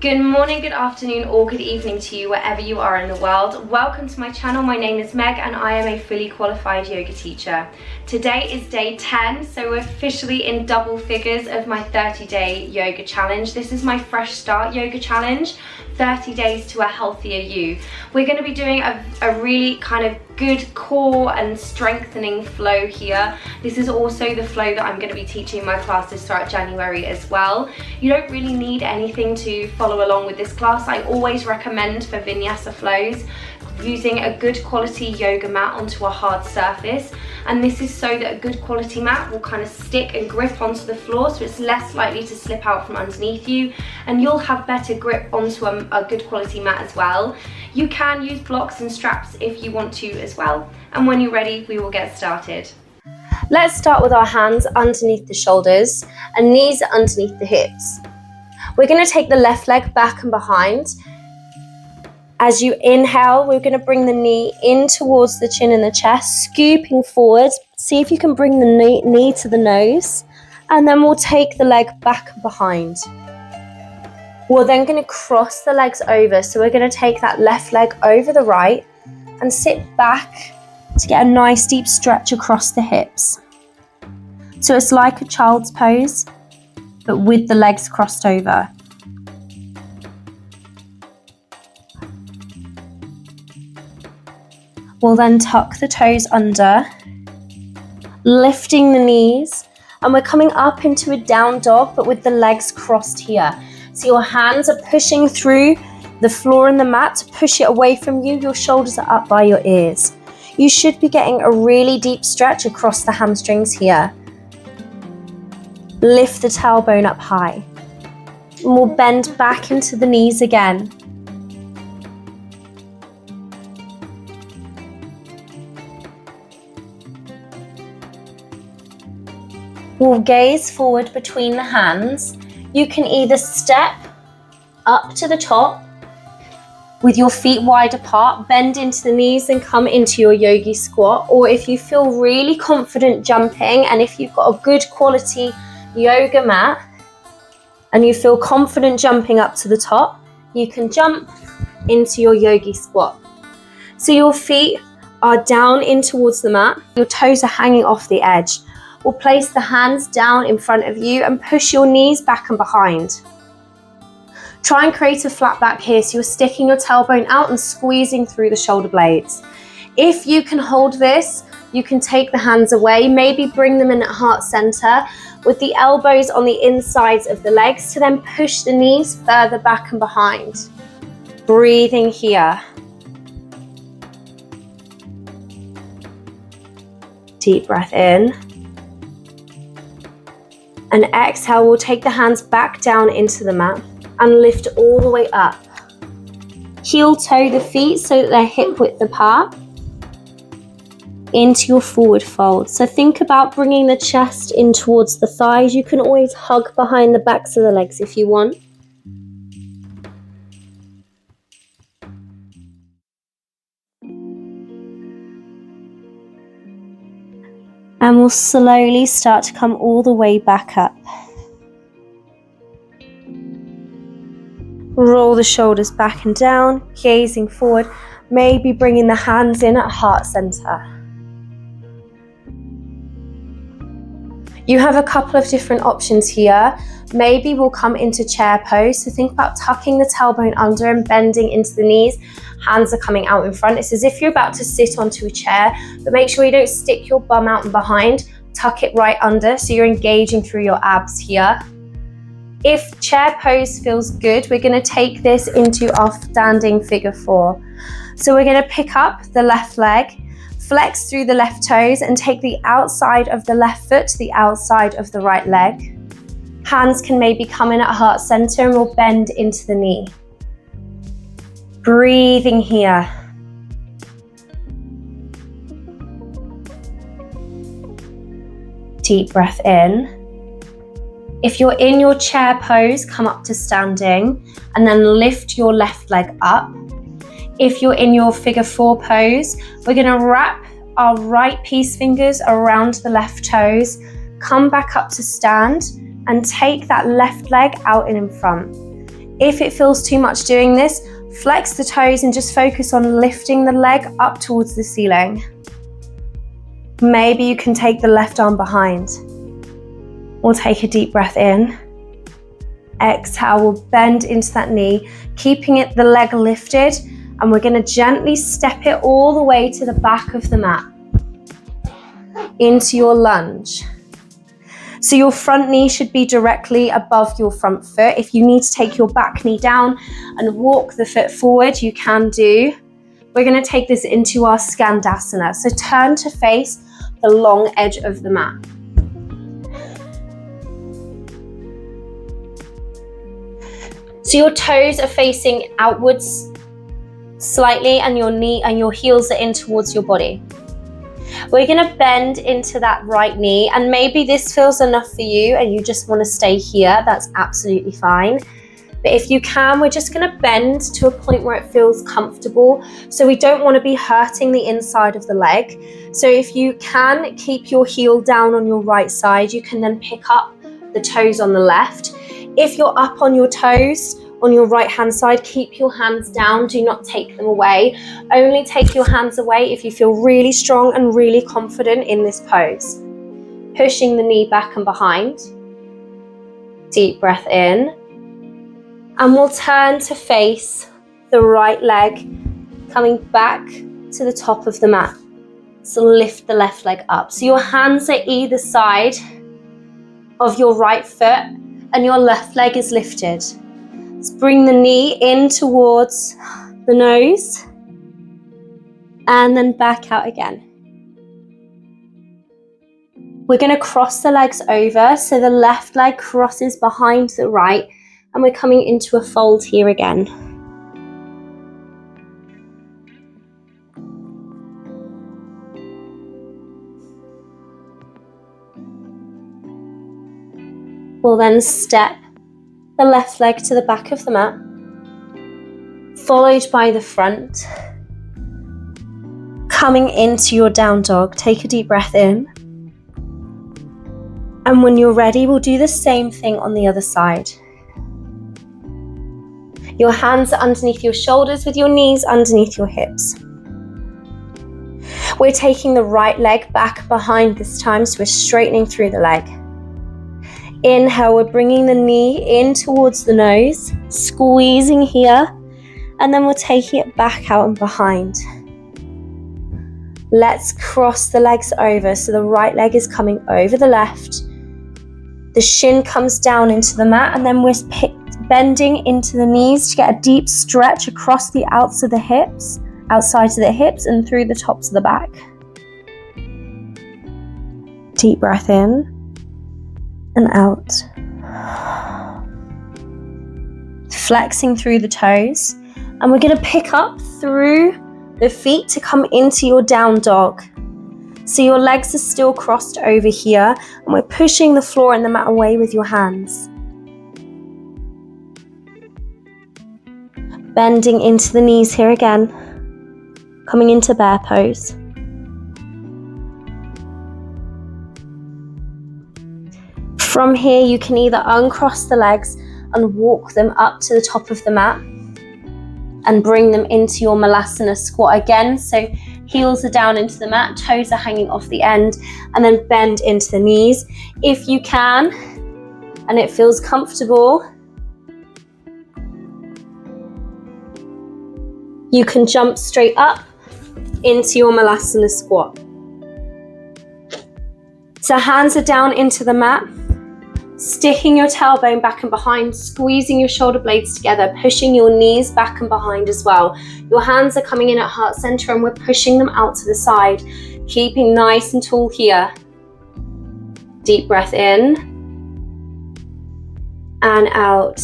Good morning, good afternoon, or good evening to you wherever you are in the world. Welcome to my channel. My name is Meg and I am a fully qualified yoga teacher. Today is day 10, so we're officially in double figures of my 30-day yoga challenge. This is my fresh start yoga challenge, 30 days to a healthier you. We're going to be doing a really kind of good core and strengthening flow here. This is also the flow that I'm going to be teaching in my class to start January as well. You don't really need anything to follow along with this class. I always recommend for Vinyasa flows using a good quality yoga mat onto a hard surface, and this is so that a good quality mat will kind of stick and grip onto the floor, so it's less likely to slip out from underneath you and you'll have better grip onto a good quality mat as well. You can use blocks and straps if you want to as well, and when you're ready we will get started. Let's start with our hands underneath the shoulders and knees underneath the hips. We're going to take the left leg back and behind. As you inhale, we're going to bring the knee in towards the chin and the chest, scooping forward. See if you can bring the knee to the nose, and then we'll take the leg back and behind. We're then going to cross the legs over, so we're going to take that left leg over the right and sit back to get a nice deep stretch across the hips. So it's like a child's pose, but with the legs crossed over. We'll then tuck the toes under, lifting the knees, and we're coming up into a down dog, but with the legs crossed here. So your hands are pushing through the floor and the mat to push it away from you. Your shoulders are up by your ears. You should be getting a really deep stretch across the hamstrings here. Lift the tailbone up high. And we'll bend back into the knees again. We'll gaze forward between the hands. You can either step up to the top with your feet wide apart, bend into the knees and come into your yogi squat, or if you feel really confident jumping and if you've got a good quality yoga mat and you feel confident jumping up to the top, you can jump into your yogi squat. So your feet are down in towards the mat, your toes are hanging off the edge. We'll place the hands down in front of you and push your knees back and behind. Try and create a flat back here, so you're sticking your tailbone out and squeezing through the shoulder blades. If you can hold this, you can take the hands away, maybe bring them in at heart center with the elbows on the insides of the legs to then push the knees further back and behind. Breathing here. Deep breath in. And exhale, we'll take the hands back down into the mat and lift all the way up. Heel toe the feet so that they're hip width apart into your forward fold. So think about bringing the chest in towards the thighs. You can always hug behind the backs of the legs if you want. And we'll slowly start to come all the way back up. Roll the shoulders back and down, gazing forward, maybe bringing the hands in at heart center. You have a couple of different options here. Maybe we'll come into chair pose. So think about tucking the tailbone under and bending into the knees. Hands are coming out in front. It's as if you're about to sit onto a chair, but make sure you don't stick your bum out and behind. Tuck it right under so you're engaging through your abs here. If chair pose feels good, we're going to take this into our standing figure 4. So we're going to pick up the left leg, flex through the left toes and take the outside of the left foot to the outside of the right leg. Hands can maybe come in at heart center and we'll bend into the knee. Breathing here. Deep breath in. If you're in your chair pose, come up to standing and then lift your left leg up. If you're in your figure 4 pose, we're going to wrap our right peace fingers around the left toes, come back up to stand and take that left leg out and in front. If it feels too much doing this, flex the toes and just focus on lifting the leg up towards the ceiling. Maybe you can take the left arm behind. We'll take a deep breath in. Exhale, we'll bend into that knee, keeping the leg lifted, and we're going to gently step it all the way to the back of the mat, into your lunge. So your front knee should be directly above your front foot. If you need to take your back knee down and walk the foot forward, you can do. We're going to take this into our Skandasana. So turn to face the long edge of the mat. So your toes are facing outwards slightly, and your knee and your heels are in towards your body. We're going to bend into that right knee, and maybe this feels enough for you and you just want to stay here. That's absolutely fine. But if you can, we're just going to bend to a point where it feels comfortable. So we don't want to be hurting the inside of the leg. So if you can keep your heel down on your right side, you can then pick up the toes on the left. If you're up on your toes on your right hand side, keep your hands down, do not take them away. Only take your hands away if you feel really strong and really confident in this pose. Pushing the knee back and behind. Deep breath in. And we'll turn to face the right leg, coming back to the top of the mat. So lift the left leg up. So your hands are either side of your right foot and your left leg is lifted. Let's bring the knee in towards the nose and then back out again. We're going to cross the legs over, so the left leg crosses behind the right, and we're coming into a fold here again. We'll then step the left leg to the back of the mat, followed by the front. Coming into your down dog, take a deep breath in. And when you're ready, we'll do the same thing on the other side. Your hands are underneath your shoulders with your knees underneath your hips. We're taking the right leg back behind this time, so we're straightening through the leg. Inhale, we're bringing the knee in towards the nose, squeezing here, and then we're taking it back out and behind. Let's cross the legs over, so the right leg is coming over the left. The shin comes down into the mat, and then we're bending into the knees to get a deep stretch across the outsides of the hips and through the tops of the back. Deep breath in and out. Flexing through the toes, and we're going to pick up through the feet to come into your down dog. So your legs are still crossed over here, and we're pushing the floor and the mat away with your hands. Bending into the knees here again, coming into bear pose. From here, you can either uncross the legs and walk them up to the top of the mat and bring them into your Malasana squat again. So heels are down into the mat, toes are hanging off the end, and then bend into the knees. If you can, and it feels comfortable, you can jump straight up into your Malasana squat. So hands are down into the mat, sticking your tailbone back and behind, squeezing your shoulder blades together, pushing your knees back and behind as well. Your hands are coming in at heart center, and we're pushing them out to the side, keeping nice and tall here. Deep breath in and out.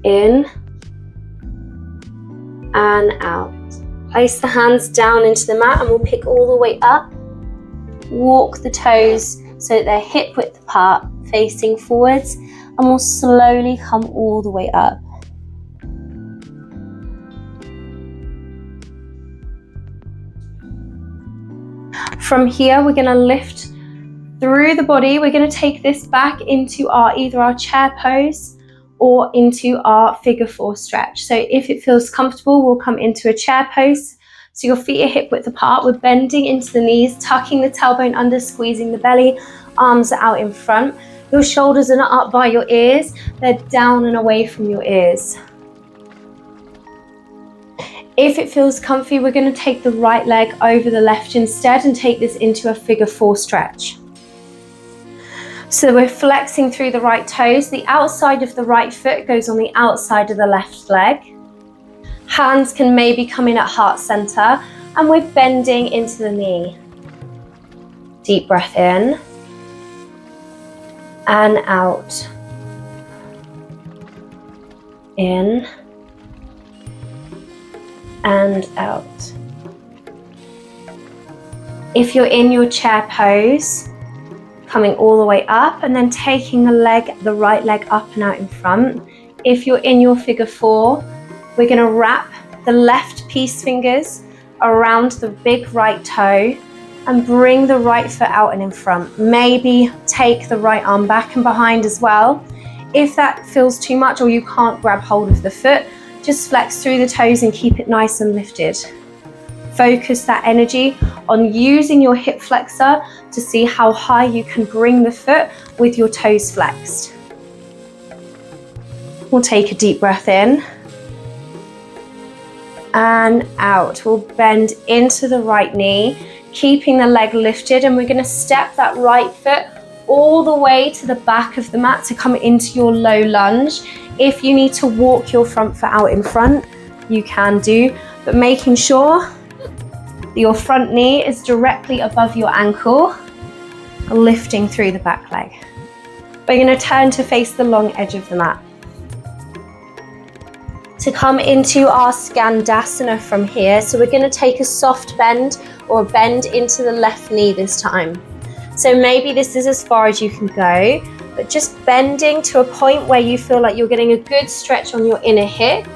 In and out. Place the hands down into the mat, and we'll pick all the way up. Walk the toes so that they're hip width apart, facing forwards, and we'll slowly come all the way up. From here, we're going to lift Through the body, we're going to take this back into either our chair pose or into our figure 4 stretch. So if it feels comfortable, we'll come into a chair pose. So your feet are hip width apart. We're bending into the knees, tucking the tailbone under, squeezing the belly, arms are out in front. Your shoulders are not up by your ears, they're down and away from your ears. If it feels comfy, we're going to take the right leg over the left instead and take this into a figure 4 stretch. So we're flexing through the right toes. The outside of the right foot goes on the outside of the left leg. Hands can maybe come in at heart center, and we're bending into the knee. Deep breath in and out. In and out. If you're in your chair pose, coming all the way up and then taking the right leg up and out in front. If you're in your figure 4, we're going to wrap the left peace fingers around the big right toe and bring the right foot out and in front. Maybe take the right arm back and behind as well. If that feels too much or you can't grab hold of the foot, just flex through the toes and keep it nice and lifted. Focus that energy on using your hip flexor to see how high you can bring the foot with your toes flexed. We'll take a deep breath in and out. We'll bend into the right knee, keeping the leg lifted, and we're going to step that right foot all the way to the back of the mat to come into your low lunge. If you need to walk your front foot out in front, you can do, but making sure that your front knee is directly above your ankle, lifting through the back leg. We're going to turn to face the long edge of the mat. To come into our Skandasana from here, so we're going to take a soft bend or a bend into the left knee this time. So maybe this is as far as you can go, but just bending to a point where you feel like you're getting a good stretch on your inner hip,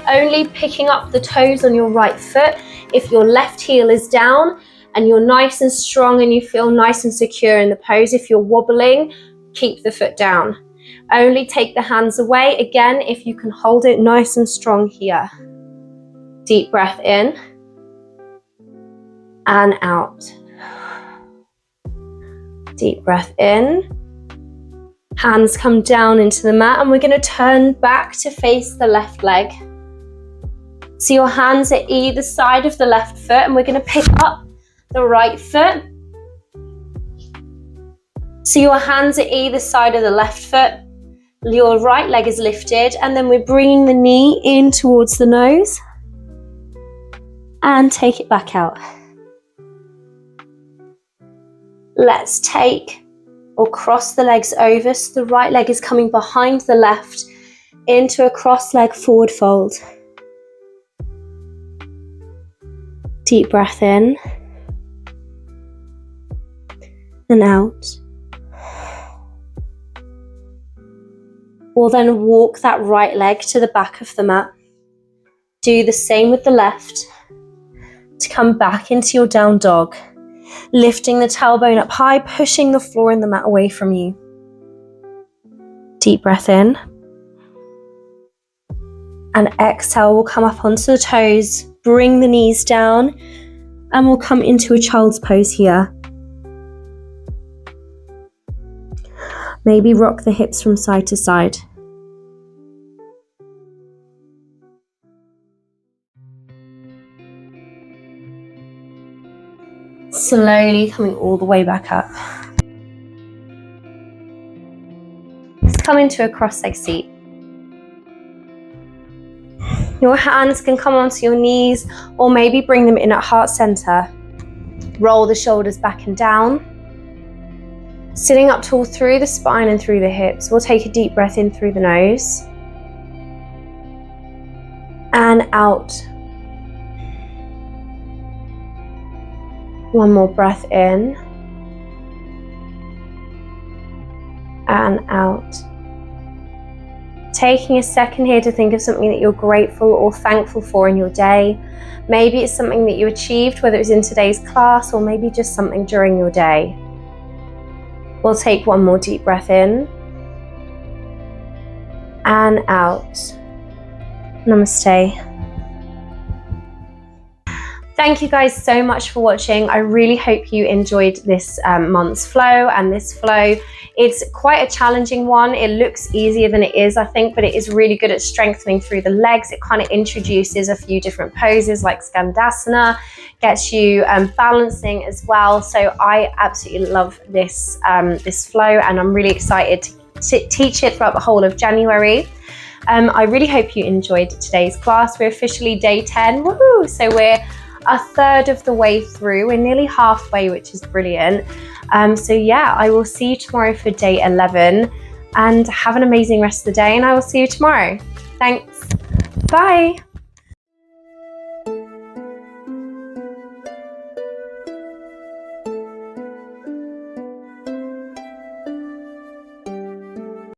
only picking up the toes on your right foot if your left heel is down and you're nice and strong and you feel nice and secure in the pose. If you're wobbling, keep the foot down. Only take the hands away, again, if you can hold it nice and strong here. Deep breath in and out. Deep breath in. Hands come down into the mat, and we're going to turn back to face the left leg. So your hands are either side of the left foot, and we're going to pick up the right foot. So your hands are either side of the left foot. Your right leg is lifted, and then we're bringing the knee in towards the nose and take it back out. Let's take or cross the legs over, so the right leg is coming behind the left into a cross leg forward fold. Deep breath in and out. We'll then walk that right leg to the back of the mat. Do the same with the left to come back into your down dog. Lifting the tailbone up high, pushing the floor and the mat away from you. Deep breath in. And exhale, we'll come up onto the toes, bring the knees down, and we'll come into a child's pose here. Maybe rock the hips from side to side. Slowly coming all the way back up. Let's come into a cross-leg seat. Your hands can come onto your knees, or maybe bring them in at heart center. Roll the shoulders back and down. Sitting up tall through the spine and through the hips. We'll take a deep breath in through the nose. And out. One more breath in. And out. Taking a second here to think of something that you're grateful or thankful for in your day. Maybe it's something that you achieved, whether it was in today's class or maybe just something during your day. We'll take one more deep breath in and out. Namaste. Thank you guys so much for watching. I really hope you enjoyed this month's flow and this flow. It's quite a challenging one. It looks easier than it is, I think, but it is really good at strengthening through the legs. It kind of introduces a few different poses like Skandasana, gets you balancing as well. So I absolutely love this, this flow, and I'm really excited to teach it throughout the whole of January. I really hope you enjoyed today's class. We're officially day 10, woohoo! So we're a third of the way through. We're nearly halfway, which is brilliant. So yeah, I will see you tomorrow for day 11, and have an amazing rest of the day, and I will see you tomorrow. Thanks. Bye.